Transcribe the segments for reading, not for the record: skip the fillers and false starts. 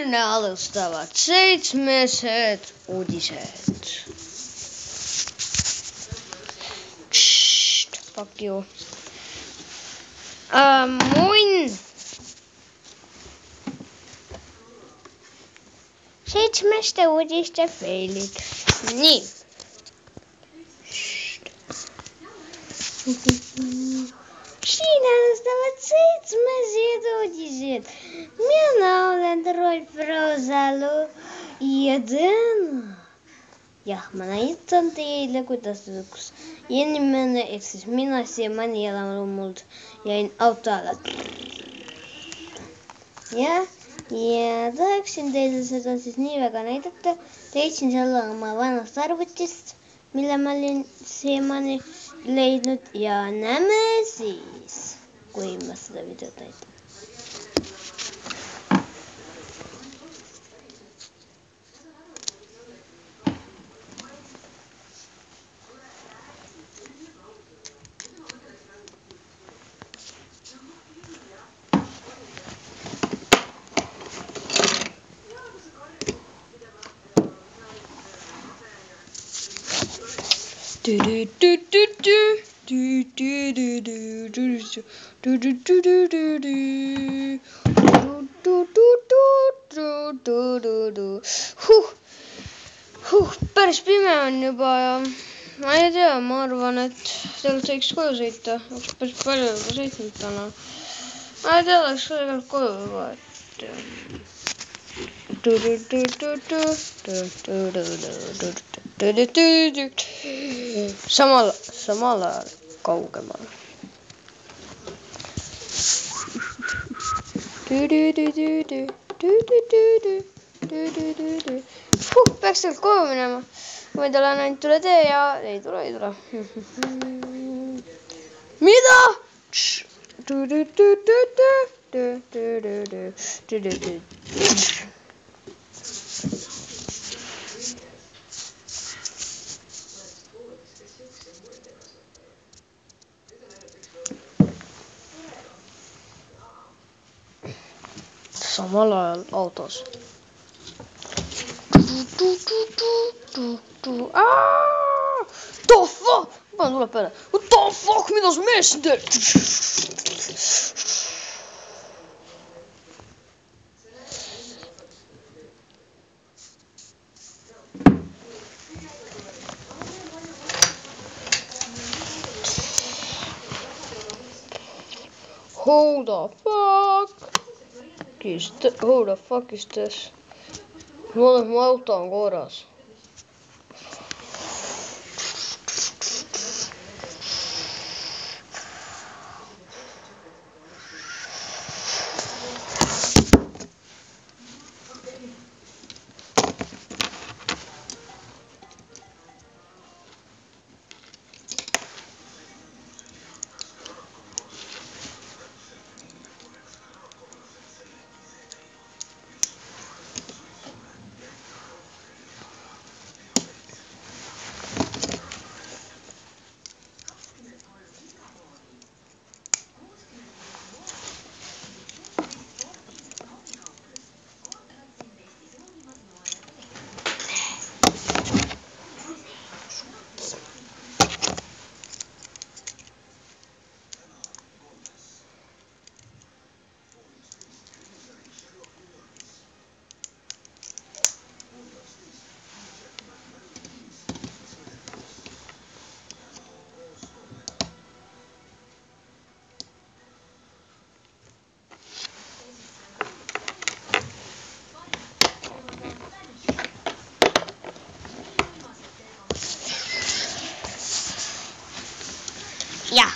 Ne alustavat seitsmeset uutiset. Fuck you. Muin seitsemästä uutista Felix. Niin. Siinä alustavat seitsemäset uutiset. Minä olen Rolf Rosalu 1. Ja mä näytän teille, kuidas yksi inimene, ehk siis mina siiamaani elämälumult jäin autolla. Ja tahaksin teille seda siis nii väga näidata. Leidsin selle oma vanast arvutist, mille ma olin siiamaani leidnud. Ja näeme siis, kui ma seda videot näitan. Päris pime on juba ja ma ei tea, ma arvan, et tegelikult võiks koju sõita. Oleks päris palju juba sõitnud täna. Ma ei tea, oleks tegelikult koju juba, samal ajal kaugemal. Peaks tegelikult koju minema. Ma ei tule ainult üle tee ja ei tule. Mida? Samal ajal autos. The fuck? Ma panen tuleb peale. What the fuck? Mida sa mees siin teed? Who the fuck is this? Mu auto on korras. Ja,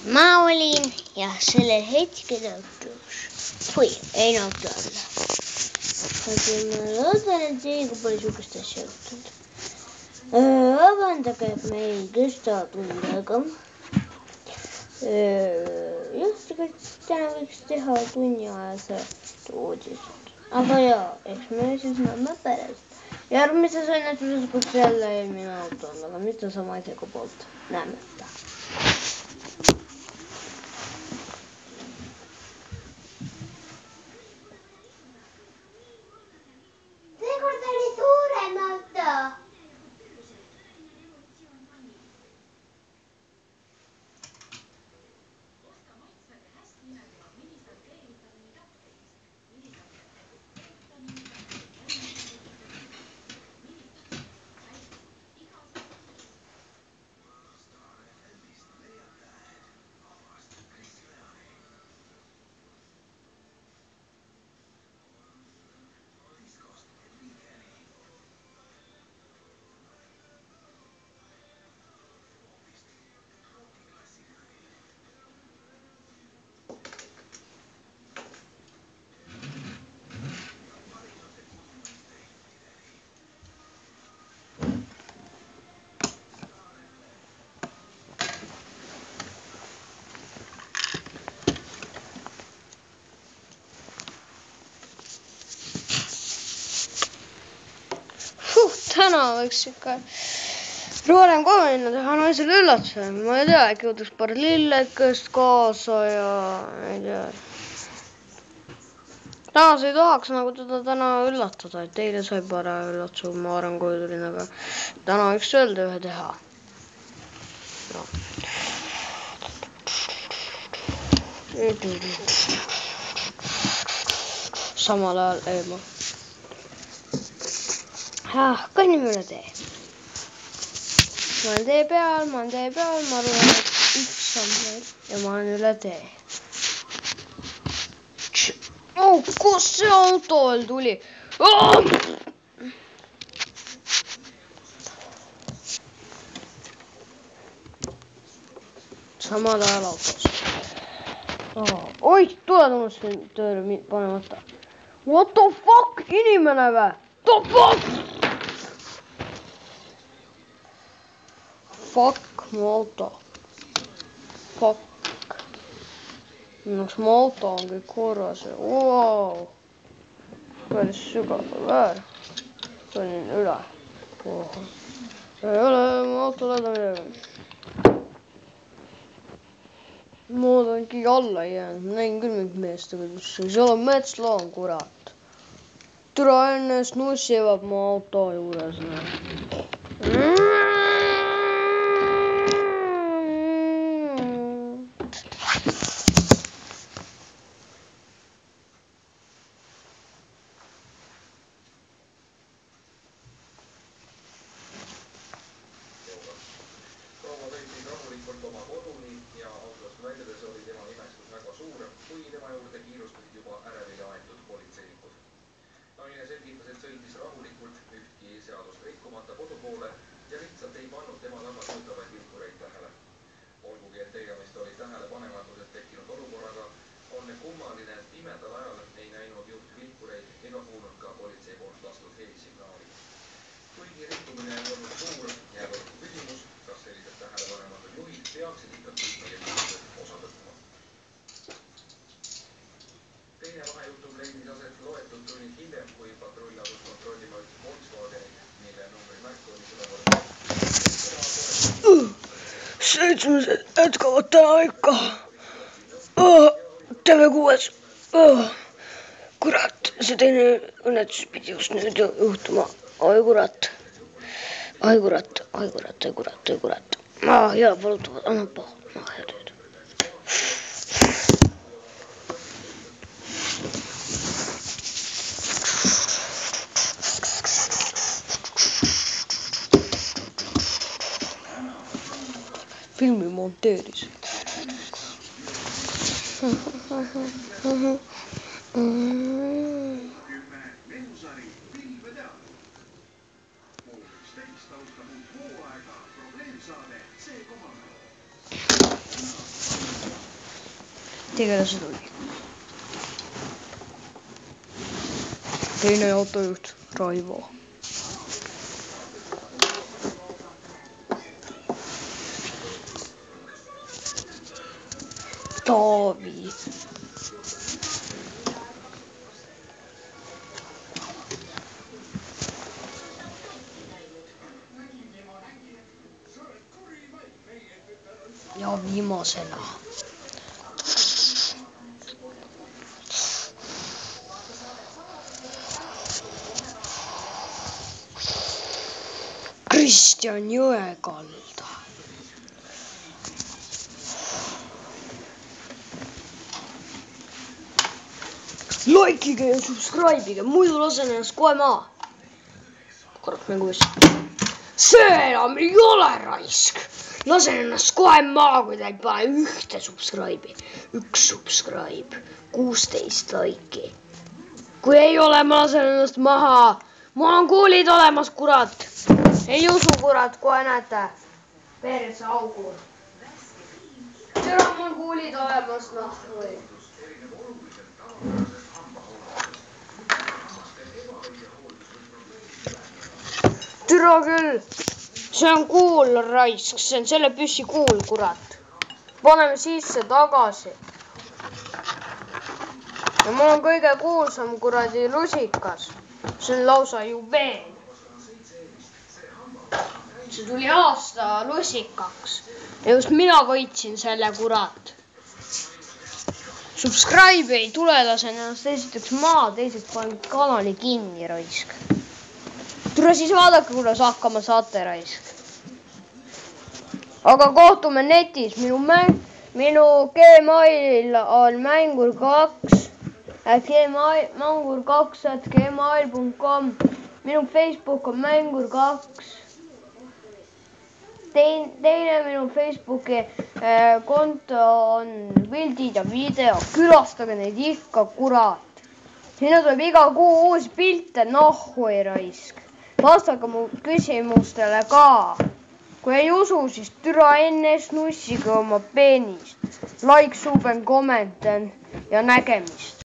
mä olin ja sille hetken autossa. Ei auto alla. Mä loodan, et eikä paljon sukasta asja juhtunud. Vabandage, et me ei tõsta tund aega. Jah, tegelikult täna võiks teha tunniajase uudised. Aga jaa, eks me siis näeme pärast. Järgmises õnnetuses, kus jälle eelmine auto on, aga mitte sama asjaga poolt. Näeme. täna võiks ikka rohkem koomina teha naisele üllatuse. Ma ei tea, äkki võtaks paar lillekest kaasa ja ei tea. Täna sa ei tahaks nagu teda täna üllatada, et eile sai parem üllatuse, kui ma arvan, koju tulin, aga täna võiks öelda ühe teha. No. Samal ajal eema. Kõnnime üle tee. Ma olen tee peal, ma arvan, et üks samm veel ja ma olen üle tee. Kus see auto veel tuli? Samal ajal autos. Oi, tuled unustasin tööle panemata. What the fuck, inimene vä? The fuck? Fuck, mu auto. Fuck. Minnaks mu auto on kõik korras. Wow. Päris sügav väär. Panin üle. Ei ole mu auto läda midagi. Moodangi alla jäänud. Ma näin küll mingit meest, aga seal on metsloom, kurat. Türa enne snussi jääb mu auto juures. Oma koduni ja autost väljudes oli tema imestus väga suur, kui tema juurde kiirustasid juba ärevile aetud politseinikud. Naine selgitas, et sõitis rahulikult ühtki seadust rikkumata kodu poole ja lihtsalt ei pannud tema taga töötavaid vilkureid tähele. Olgugi, et tegemist oli tähelepanematusest tekkinud olukorraga, on kummaline, et pimedal ajal ei näinud juht vilkureid ega kuulnud ka politsei poolt lastud helisignaali. Kuigi rikkumine ei olnud suur, jääb õhku küsimus, kas sellised tähelepanematud juhid peaksid ikka liiklusest osa võtma. Teine vahejuhtum leidis aset loetud tunnid hiljem, kui patrull asus kontrollima üks Volkswagenit, mille numbrimärk oli seda võrra. 7 jätkavad täna ikka. TV6. Kurat, see teine õnnetus pidi just nüüd juhtuma. Oi kurat. Hea palutavad, annab pahu. Hea tööd. Filmi monteeris. Tegelased oli. Teine autojuht, Raivo. Taavi. Ja viimasena. Kristjan Jõekalda. Likeige ja subscribe'ige, muidu lasen ennast kohe maa. Korraks mängus. See enam ei ole raisk. Lasen ennast kohe maa, kui ta ei pane ühte subscribe'i. 1 subscribe, 16 like'i. Kui ei ole, ma lasen ennast maha. Mul on kuulid olemas, kurat. Ei usu, kurat, kohe näete. Perse augur. Tere, mul kuulid olemas, noh. Tere küll. See on kuul raisk, see on selle püssi kuul, kurat. Paneme sisse tagasi. Ja mul on kõige kuulsam kuradi lusikas. See on lausa juveel. see tuli aasta lussikaks. Ja just mina võitsin selle, kurat. Subscribe ei tule, lasen ennast esiteks maa, teiseks panen kanali kinni, raisk. Tule siis vaadake, kuidas hakkama saate, raisk. Aga kohtume netis. Minu Gmail on mängur2@gmail.com. Minu Facebook on mängur2. Teine minu Facebooki konto on pildid ja video. Külastage neid ikka, kurat. Sinna tuleb iga kuu uusi pilte, ei raisk. Vastake mu küsimustele ka. Kui ei usu, siis türa ennest nussige oma peenist. Like, sub and comment ja nägemist.